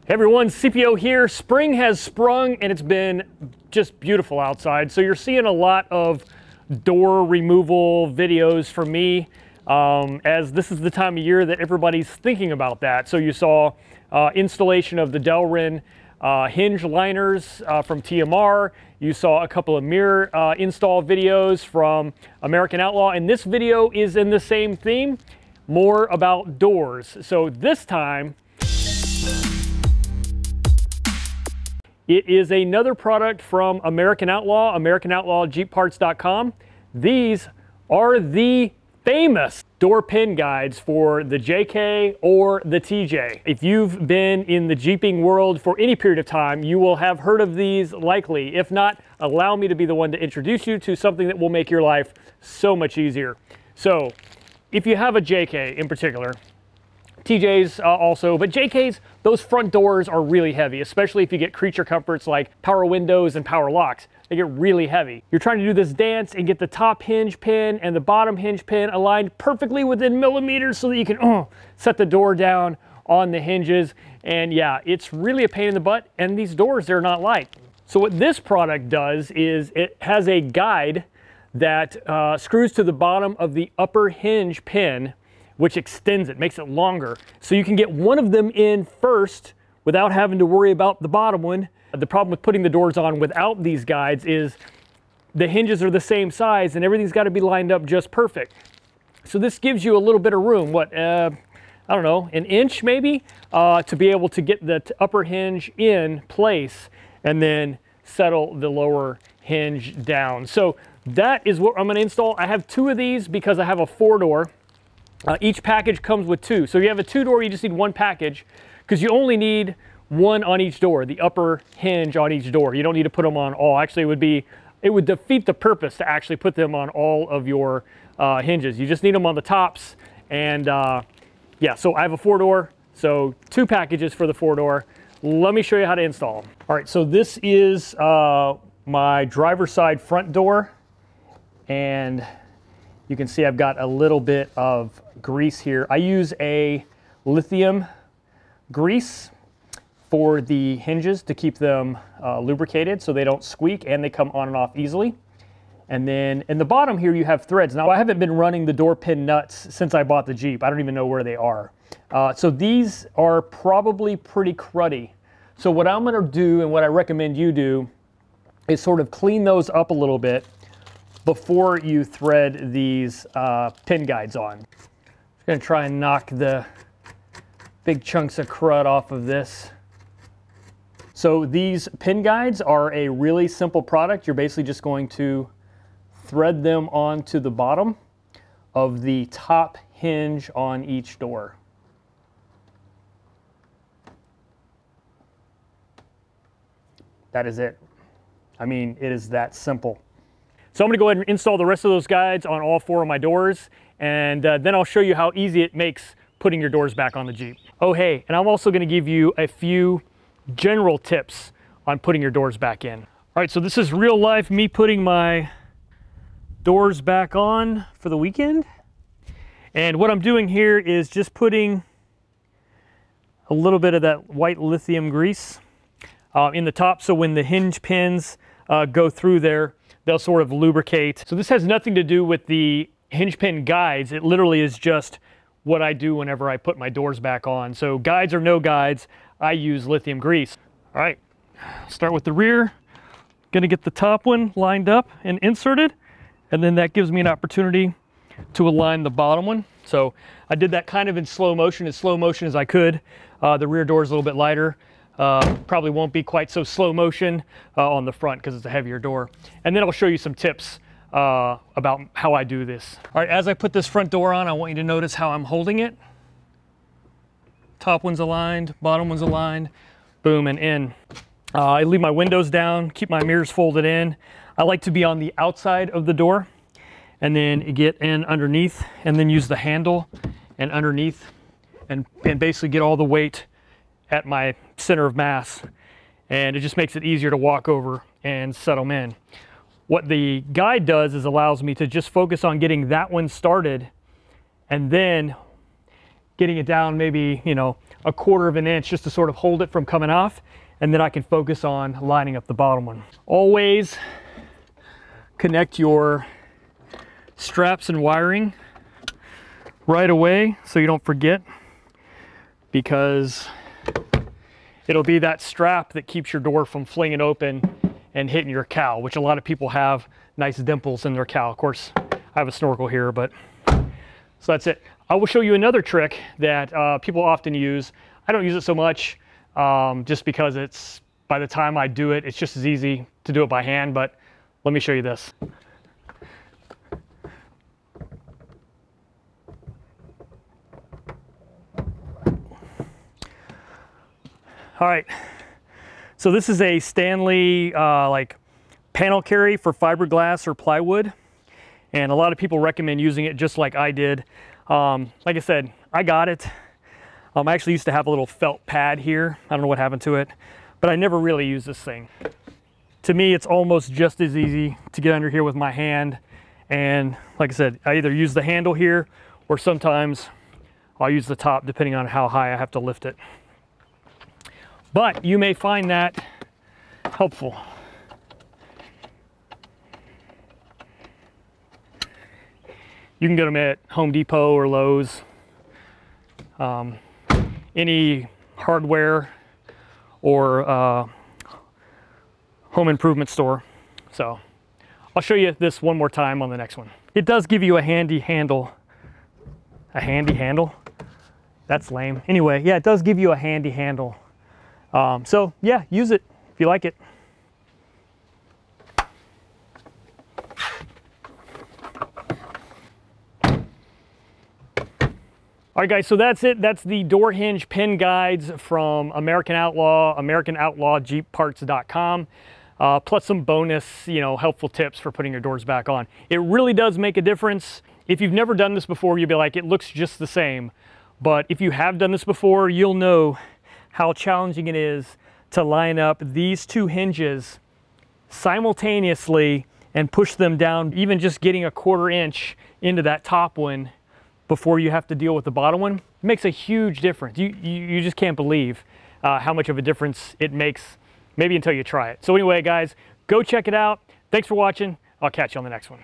Hey everyone, CPO here. Spring has sprung and it's been just beautiful outside. So you're seeing a lot of door removal videos from me as this is the time of year that everybody's thinking about that. So you saw installation of the Delrin Hinge liners from TMR. You saw a couple of mirror install videos from American Outlaw. And this video is in the same theme, more about doors. So this time, it is another product from American Outlaw, AmericanOutlawJeepParts.com. These are the famous door pin guides for the JK or the TJ. If you've been in the Jeeping world for any period of time, you will have heard of these likely. If not, allow me to be the one to introduce you to something that will make your life so much easier. So, if you have a JK in particular, TJs also, but JKs, those front doors are really heavy, especially if you get creature comforts like power windows and power locks. They get really heavy. You're trying to do this dance and get the top hinge pin and the bottom hinge pin aligned perfectly within millimeters so that you can set the door down on the hinges. And yeah, it's really a pain in the butt, and these doors, they're not light. So what this product does is it has a guide that screws to the bottom of the upper hinge pin, which extends it, makes it longer. So you can get one of them in first without having to worry about the bottom one. The problem with putting the doors on without these guides is the hinges are the same size and everything's gotta be lined up just perfect. So this gives you a little bit of room, I don't know, an inch maybe, to be able to get the upper hinge in place and then settle the lower hinge down. So that is what I'm gonna install. I have two of these because I have a 4-door. Each package comes with two. So if you have a 2-door, you just need one package because you only need one on each door, the upper hinge on each door. You don't need to put them on all. Actually, it would defeat the purpose to actually put them on all of your hinges. You just need them on the tops. And yeah, so I have a 4-door, so two packages for the 4-door. Let me show you how to install them. All right, so this is my driver's side front door. And you can see I've got a little bit of grease here. I use a lithium grease for the hinges to keep them lubricated so they don't squeak and they come on and off easily. And then in the bottom here you have threads. Now I haven't been running the door pin nuts since I bought the Jeep. I don't even know where they are. So these are probably pretty cruddy. So what I'm gonna do and what I recommend you do is sort of clean those up a little bit before you thread these pin guides on. I'm gonna try and knock the big chunks of crud off of this. So these pin guides are a really simple product. You're basically just going to thread them onto the bottom of the top hinge on each door. That is it. I mean, it is that simple. So I'm gonna go ahead and install the rest of those guides on all 4 of my doors, and then I'll show you how easy it makes putting your doors back on the Jeep. Oh hey, and I'm also gonna give you a few general tips on putting your doors back in. All right, so this is real life me putting my doors back on for the weekend. And what I'm doing here is just putting a little bit of that white lithium grease in the top, so when the hinge pins go through there, they'll sort of lubricate. So this has nothing to do with the hinge pin guides. It literally is just what I do whenever I put my doors back on. So guides or no guides, I use lithium grease. All right, start with the rear. Gonna get the top one lined up and inserted, and then that gives me an opportunity to align the bottom one. So I did that kind of in slow motion as I could. The rear door is a little bit lighter. Probably won't be quite so slow motion on the front because it's a heavier door. And then I'll show you some tips about how I do this. All right, as I put this front door on, I want you to notice how I'm holding it. Top one's aligned, bottom one's aligned, boom, and in. I leave my windows down, keep my mirrors folded in. I like to be on the outside of the door and then get in underneath and then use the handle and underneath and basically get all the weight at my center of mass, and it just makes it easier to walk over and set them in. What the guide does is allows me to just focus on getting that one started and then getting it down maybe, you know, a 1/4 of an inch just to sort of hold it from coming off, and then I can focus on lining up the bottom one. Always connect your straps and wiring right away so you don't forget, because it'll be that strap that keeps your door from flinging open and hitting your cowl, which a lot of people have nice dimples in their cowl. Of course, I have a snorkel here, but so that's it. I will show you another trick that people often use. I don't use it so much just because it's, by the time I do it, it's just as easy to do it by hand, but let me show you this. All right, so this is a Stanley like panel carry for fiberglass or plywood, and a lot of people recommend using it just like I did. Like I said, I got it. I actually used to have a little felt pad here. I don't know what happened to it, but I never really used this thing. To me, it's almost just as easy to get under here with my hand, and like I said, I either use the handle here or sometimes I'll use the top depending on how high I have to lift it. But you may find that helpful. You can get them at Home Depot or Lowe's, any hardware or home improvement store. So I'll show you this one more time on the next one. It does give you a handy handle. A handy handle? That's lame. Anyway, yeah, it does give you a handy handle. So yeah, use it if you like it. All right, guys, so that's it. That's the door hinge pin guides from American Outlaw, AmericanOutlawJeepParts.com, plus some bonus, helpful tips for putting your doors back on. It really does make a difference. If you've never done this before, you'll be like, it looks just the same. But if you have done this before, you'll know how challenging it is to line up these two hinges simultaneously and push them down, even just getting a 1/4 inch into that top one before you have to deal with the bottom one. It makes a huge difference. You just can't believe how much of a difference it makes, maybe until you try it. So anyway, guys, go check it out. Thanks for watching. I'll catch you on the next one.